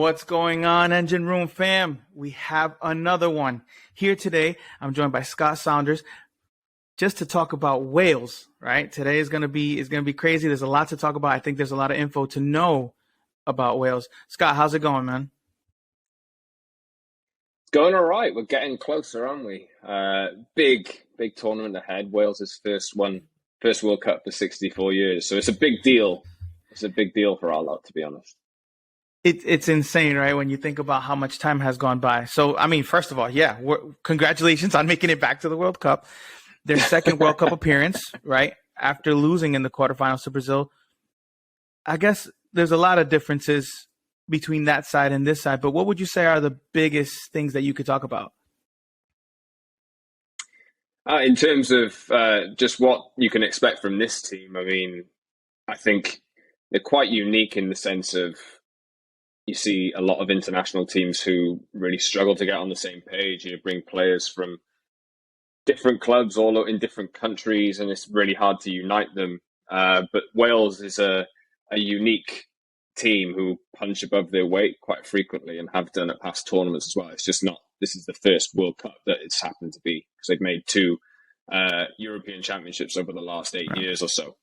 What's going on, Engine Room fam? We have another one here today. I'm joined by Scott Saunders just to talk about Wales, right? Today is going to be crazy. There's a lot to talk about. I think there's a lot of info to know about Wales. Scott, how's it going, man? It's going all right. We're getting closer, aren't we? Big tournament ahead. Wales' first World Cup for 64 years. So it's a big deal. It's a big deal for our lot, to be honest. It's insane, right? When you think about how much time has gone by. So, I mean, first of all, yeah, congratulations on making it back to the World Cup. Their second World Cup appearance, right? After losing in the quarterfinals to Brazil. I guess there's a lot of differences between that side and this side, but what would you say are the biggest things that you could talk about? In terms of just what you can expect from this team, I mean, I think they're quite unique in the sense of you see a lot of international teams who really struggle to get on the same page. You bring players from different clubs all in different countries, and it's really hard to unite them. But Wales is a unique team who punch above their weight quite frequently and have done at past tournaments as well. It's just not, this is the first World Cup that it's happened to be, because they've made two European Championships over the last 8 years or so.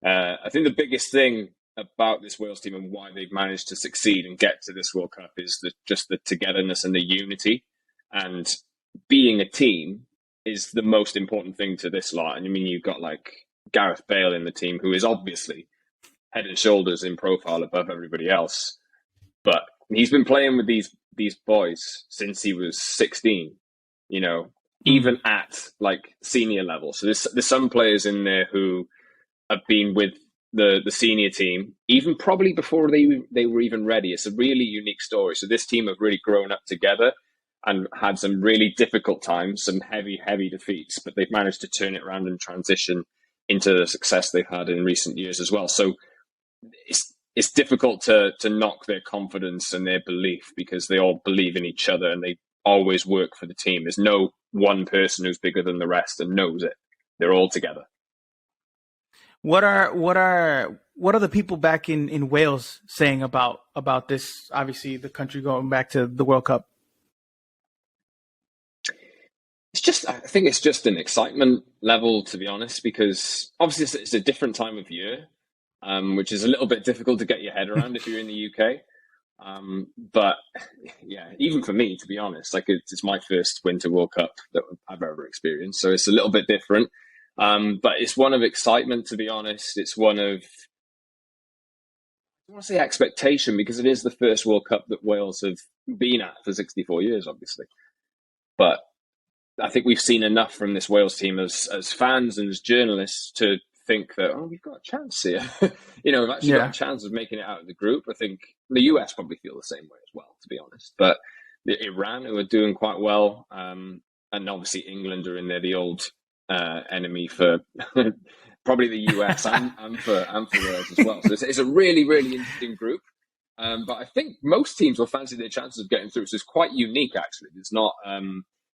I think the biggest thing about this Wales team and why they've managed to succeed and get to this World Cup is just the togetherness and the unity. And being a team is the most important thing to this lot. And I mean, you've got like Gareth Bale in the team, who is obviously head and shoulders in profile above everybody else. But he's been playing with these boys since he was 16, you know, even at like senior level. So there's some players in there who have been with the senior team, even probably before they were even ready. It's a really unique story. So this team have really grown up together and had some really difficult times, some heavy defeats, but they've managed to turn it around and transition into the success they've had in recent years as well. So it's difficult to knock their confidence and their belief, because they all believe in each other and they always work for the team. There's no one person who's bigger than the rest and knows it. They're all together. What are the people back in Wales saying about this? Obviously, the country going back to the World Cup. I think it's just an excitement level, to be honest, because obviously it's a different time of year, which is a little bit difficult to get your head around if you're in the UK. But yeah, even for me, to be honest, like it's my first Winter World Cup that I've ever experienced, so it's a little bit different. But it's one of excitement, to be honest. It's one of, I don't want to say expectation, because it is the first World Cup that Wales have been at for 64 years, obviously. But I think we've seen enough from this Wales team as fans and as journalists to think that, we've got a chance here. You know, we've actually got a chance of making it out of the group. I think the US probably feel the same way as well, to be honest. But Iran, who are doing quite well, and obviously England are in there, the old enemy for probably the US and for Wales as well. So it's a really interesting group. But I think most teams will fancy their chances of getting through. So it's quite unique, actually. It's not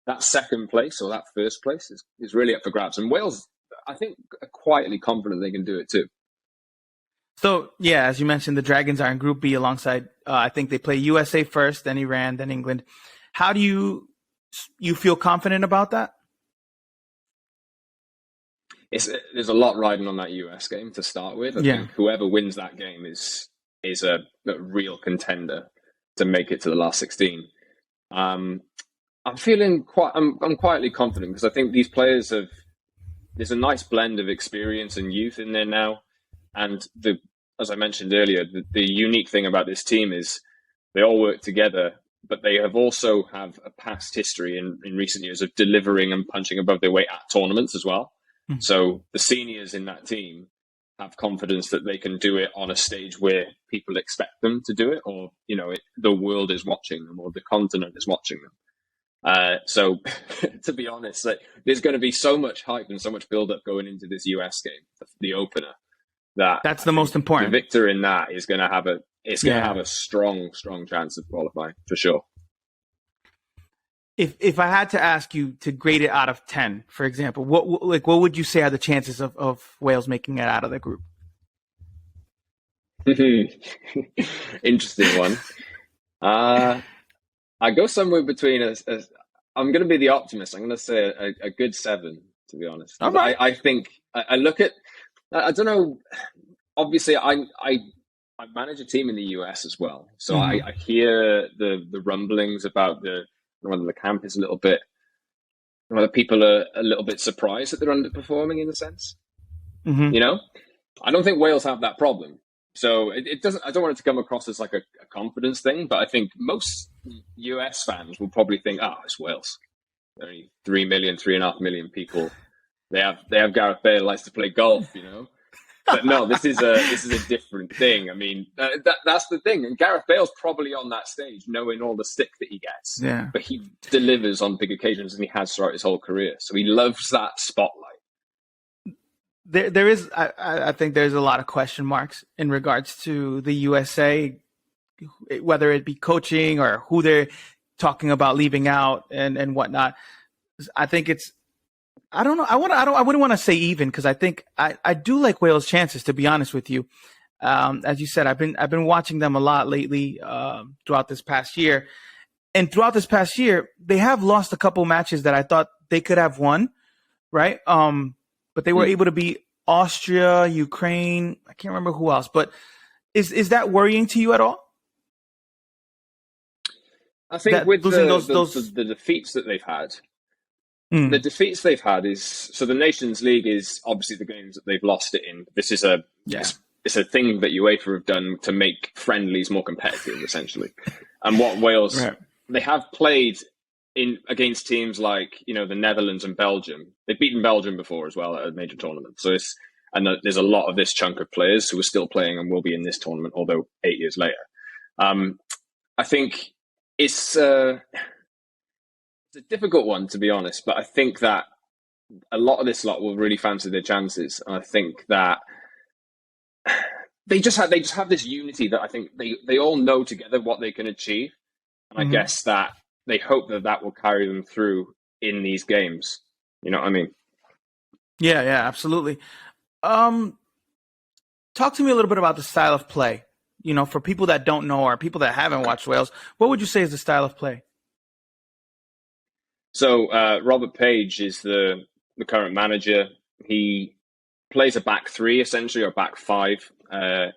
that second place or that first place is really up for grabs. And Wales, I think, are quietly confident they can do it too. So, yeah, as you mentioned, the Dragons are in Group B alongside, I think they play USA first, then Iran, then England. How do you feel confident about that? There's a lot riding on that US game to start with. I think whoever wins that game is a real contender to make it to the last 16. I'm quietly confident, because I think these players there's a nice blend of experience and youth in there now. And as I mentioned earlier, the unique thing about this team is they all work together, but they also have a past history in recent years of delivering and punching above their weight at tournaments as well. So the seniors in that team have confidence that they can do it on a stage where people expect them to do it, or, you know, the world is watching them, or the continent is watching them. So to be honest, there's going to be so much hype and so much build-up going into this US game, the opener, that's the most important. The victor in that is going to have a strong chance of qualifying for sure. If I had to ask you to grade it out of 10, for example, what would you say are the chances of Wales making it out of the group? Interesting one. Uh, I go somewhere between I'm going to be the optimist. I'm going to say a good 7, to be honest, All because right. I think I look at I don't know. Obviously, I manage a team in the US as well, so Mm-hmm. I hear the rumblings about whether the camp is a little bit, whether people are a little bit surprised that they're underperforming in a sense. Mm-hmm. You know, I don't think Wales have that problem. So it doesn't. I don't want it to come across as like a confidence thing, but I think most US fans will probably think, "Oh, it's Wales. Only 3 million, 3.5 million people. They have Gareth Bale likes to play golf, you know." But no, this is a different thing. I mean, that's the thing. And Gareth Bale's probably on that stage, knowing all the stick that he gets, Yeah. but he delivers on big occasions, and he has throughout his whole career. So he loves that spotlight. There is. I think there's a lot of question marks in regards to the USA, whether it be coaching or who they're talking about leaving out and whatnot. I think it's. I don't know. I wouldn't want to say even because I think I do like Wales' chances. To be honest with you, as you said, I've been watching them a lot lately throughout this past year, and throughout this past year they have lost a couple matches that I thought they could have won, right? But they were Mm. able to beat Austria, Ukraine. I can't remember who else, but is that worrying to you at all? I think That with losing those. the defeats that they've had, the Mm, defeats they've had is so the Nations League is obviously the games that they've lost it in. This is yeah. it's a thing that UEFA have done to make friendlies more competitive, essentially. And what Wales Right. they have played in against teams like the Netherlands and Belgium. They've beaten Belgium before as well at a major tournament. So there's a lot of this chunk of players who are still playing and will be in this tournament, although 8 years later. I think it's it's a difficult one, to be honest, but I think that a lot of this lot will really fancy their chances. And I think that they just have this unity that I think they all know together what they can achieve, and I Mm-hmm. guess that they hope that that will carry them through in these games. You know what I mean? Yeah, yeah, absolutely. Um, Talk to me a little bit about the style of play. For people that don't know or people that haven't watched Wales, what would you say is the style of play? So Robert Page is the current manager. He plays a back three essentially or back five.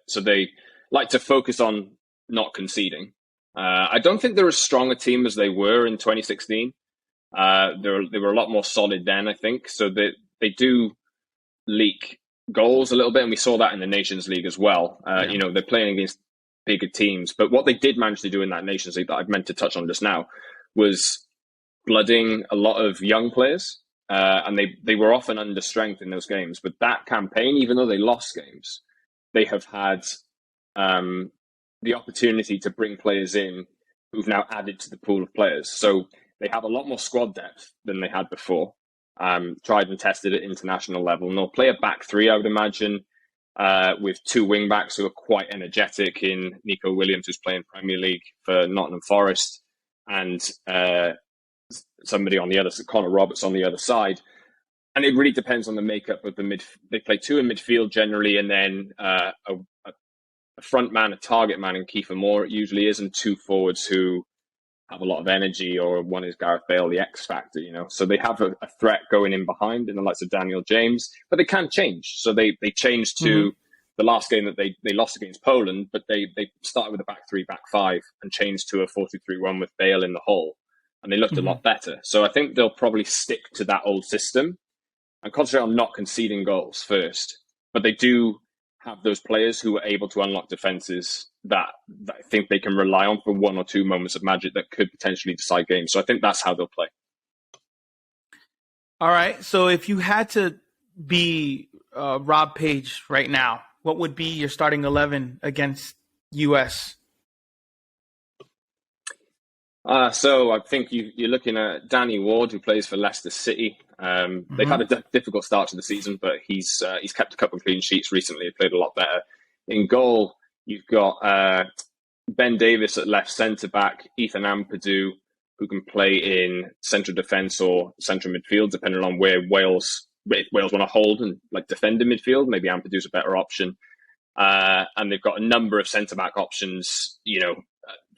So they like to focus on not conceding. I don't think they're as strong a team as they were in 2016. They were a lot more solid then, I think. So they do leak goals a little bit, and we saw that in the Nations League as well. Yeah. They're playing against bigger teams, but what they did manage to do in that Nations League that I've meant to touch on just now was blooding a lot of young players, and they were often under strength in those games. But that campaign, even though they lost games, they have had the opportunity to bring players in who've now added to the pool of players. So they have a lot more squad depth than they had before. Tried and tested at international level. And they'll play a back three, I would imagine, with two wing backs who are quite energetic in Nico Williams, who's playing Premier League for Nottingham Forest, and somebody on the other, Connor Roberts on the other side. And it really depends on the makeup of the mid. They play two in midfield generally, and then a front man, a target man in Kiefer Moore, it usually is, and two forwards who have a lot of energy, or one is Gareth Bale, the X factor, So they have a threat going in behind in the likes of Daniel James, but they can change. So they changed to the last game that they lost against Poland, but they started with a back three, back five, and changed to a 4-2-3-1 with Bale in the hole, and they looked a lot better. So I think they'll probably stick to that old system and concentrate on not conceding goals first. But they do have those players who are able to unlock defenses that I think they can rely on for one or two moments of magic that could potentially decide games. So I think that's how they'll play. All right. So if you had to be Rob Page right now, what would be your starting 11 against US? So I think you're looking at Danny Ward, who plays for Leicester City. They've had a difficult start to the season, but he's kept a couple of clean sheets recently. He played a lot better. In goal, you've got Ben Davis at left centre back, Ethan Ampadu, who can play in central defence or central midfield, depending on where if Wales want to hold and defend in midfield. Maybe Ampadu's a better option. And they've got a number of centre back options,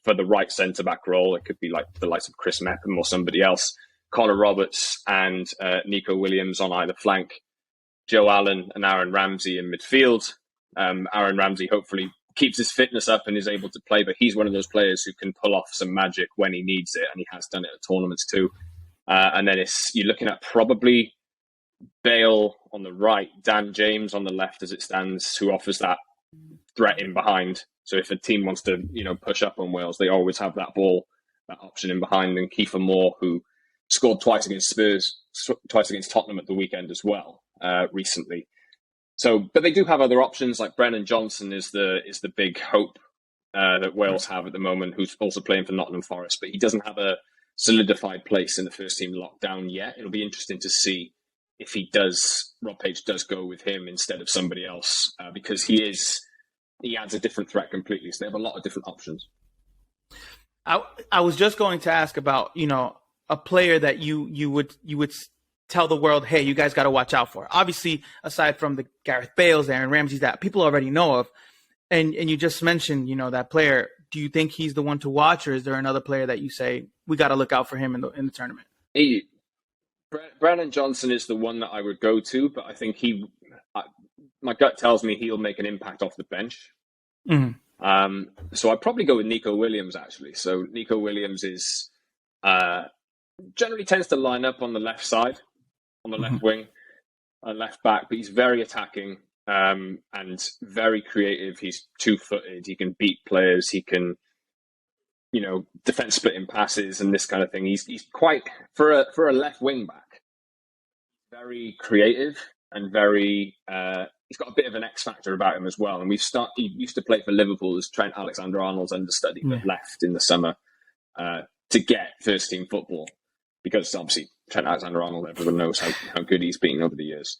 for the right centre-back role. It could be like the likes of Chris Meckham or somebody else. Connor Roberts and Nico Williams on either flank. Joe Allen and Aaron Ramsey in midfield. Aaron Ramsey hopefully keeps his fitness up and is able to play, but he's one of those players who can pull off some magic when he needs it, and he has done it at tournaments too. And then you're looking at probably Bale on the right, Dan James on the left as it stands, who offers that threat in behind. So if a team wants to, push up on Wales, they always have that ball, that option in behind. And Kiefer Moore, who scored twice against Spurs, twice against Tottenham at the weekend as well, recently. So, but they do have other options, like Brennan Johnson is the big hope that Wales have at the moment, who's also playing for Nottingham Forest, but he doesn't have a solidified place in the first team lockdown yet. It'll be interesting to see if Rob Page does go with him instead of somebody else, because he adds a different threat completely. So they have a lot of different options. I was just going to ask about, a player that you would tell the world, hey, you guys got to watch out for. Obviously, aside from the Gareth Bales, Aaron Ramsey's that people already know of, and you just mentioned, that player. Do you think he's the one to watch, or is there another player that you say we got to look out for him in the tournament? Brennan Johnson is the one that I would go to, but I think my gut tells me he'll make an impact off the bench. Mm-hmm. So I'd probably go with Nico Williams, actually. So Nico Williams is generally tends to line up on the left side, on the left wing, left back, but he's very attacking and very creative. He's 2-footed. He can beat players. He can, defense splitting passes and this kind of thing. He's quite, for a left wing back, very creative and very, he's got a bit of an X factor about him as well. And he used to play for Liverpool as Trent Alexander-Arnold's understudy, but left in the summer to get first team football, because obviously Trent Alexander-Arnold, everyone knows how good he's been over the years.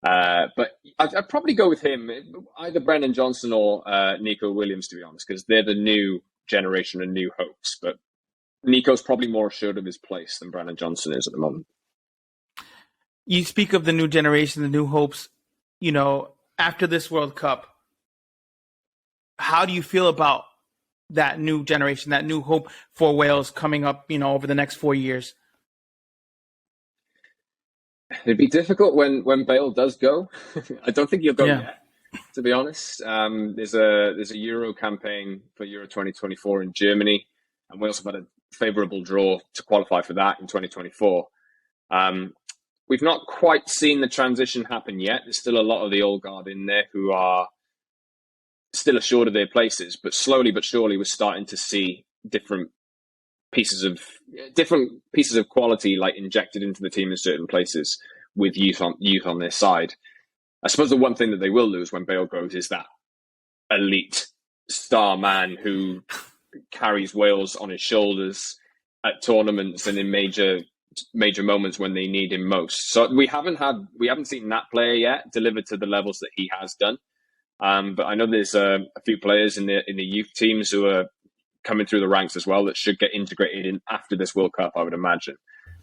But I'd probably go with him, either Brennan Johnson or Nico Williams, to be honest, because they're the new generation and new hopes. But Nico's probably more assured of his place than Brennan Johnson is at the moment. You speak of the new generation, the new hopes. After this World Cup, how do you feel about that new generation, that new hope for Wales coming up, over the next 4 years? It'd be difficult when Bale does go. I don't think he'll go yet, to be honest. There's a Euro campaign for Euro 2024 in Germany, and Wales have had a favourable draw to qualify for that in 2024. We've not quite seen the transition happen yet. There's still a lot of the old guard in there who are still assured of their places, but slowly but surely we're starting to see different pieces of quality like injected into the team in certain places with youth on their side. I suppose the one thing that they will lose when Bale goes is that elite star man who carries Wales on his shoulders at tournaments and in major moments when they need him most. So we haven't seen that player yet delivered to the levels that he has done. But I know there's a few players in the youth teams who are coming through the ranks as well that should get integrated in after this World Cup, I would imagine.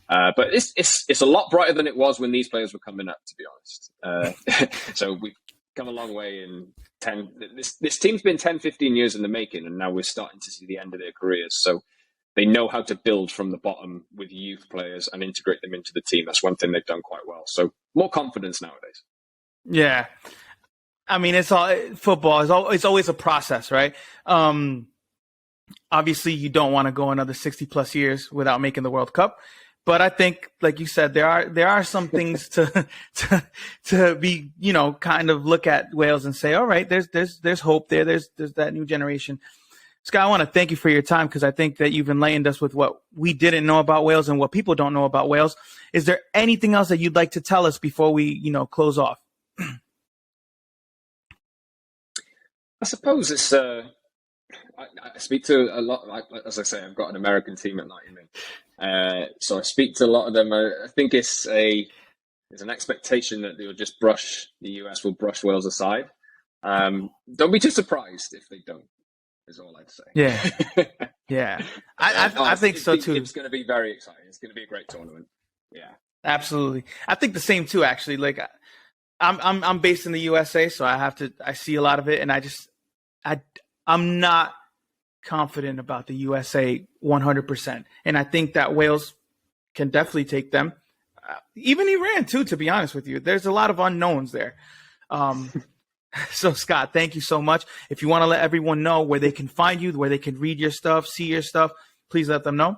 But it's a lot brighter than it was when these players were coming up, to be honest. So we've come a long way in 10. This team's been 10, 15 years in the making, and now we're starting to see the end of their careers. So they know how to build from the bottom with youth players and integrate them into the team. That's one thing they've done quite well. So more confidence nowadays. Yeah. I mean, football it's always a process, right? Obviously, you don't want to go another 60 plus years without making the World Cup. But I think, like you said, there are some things to be, kind of look at Wales and say, all right, there's hope there. There's that new generation. Scott, I want to thank you for your time, because I think that you've enlightened us with what we didn't know about Wales and what people don't know about Wales. Is there anything else that you'd like to tell us before we, close off? I suppose it's. I speak to a lot. As I say, I've got an American team at Nottingham, so I speak to a lot of them. I think there's an expectation that the US will brush Wales aside. Don't be too surprised if they don't. Is all I'd say. Yeah. I think so too. It's going to be very exciting. It's going to be a great tournament. Yeah, absolutely. I think the same too. Actually, like I'm based in the USA, so I see a lot of it, and I'm not confident about the USA 100%. And I think that Wales can definitely take them. Even Iran, too, to be honest with you. There's a lot of unknowns there. So, Scott, thank you so much. If you want to let everyone know where they can find you, where they can read your stuff, see your stuff, please let them know.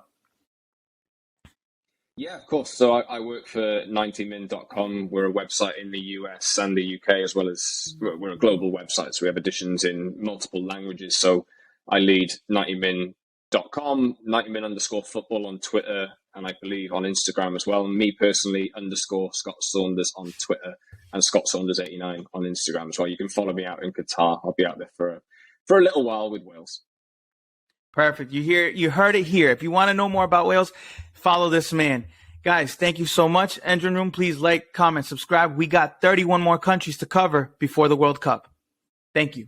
Yeah, of course. So I work for 90min.com. We're a website in the US and the UK, as well as we're a global website. So we have editions in multiple languages. So I lead 90min.com, 90min_football on Twitter, and I believe on Instagram as well. And me personally, _Scott Saunders on Twitter, and Scott Saunders89 on Instagram as well. You can follow me out in Qatar. I'll be out there for a little while with Wales. Perfect. You heard it here. If you want to know more about Wales, follow this man. Guys, thank you so much. Engine Room, please like, comment, subscribe. We got 31 more countries to cover before the World Cup. Thank you.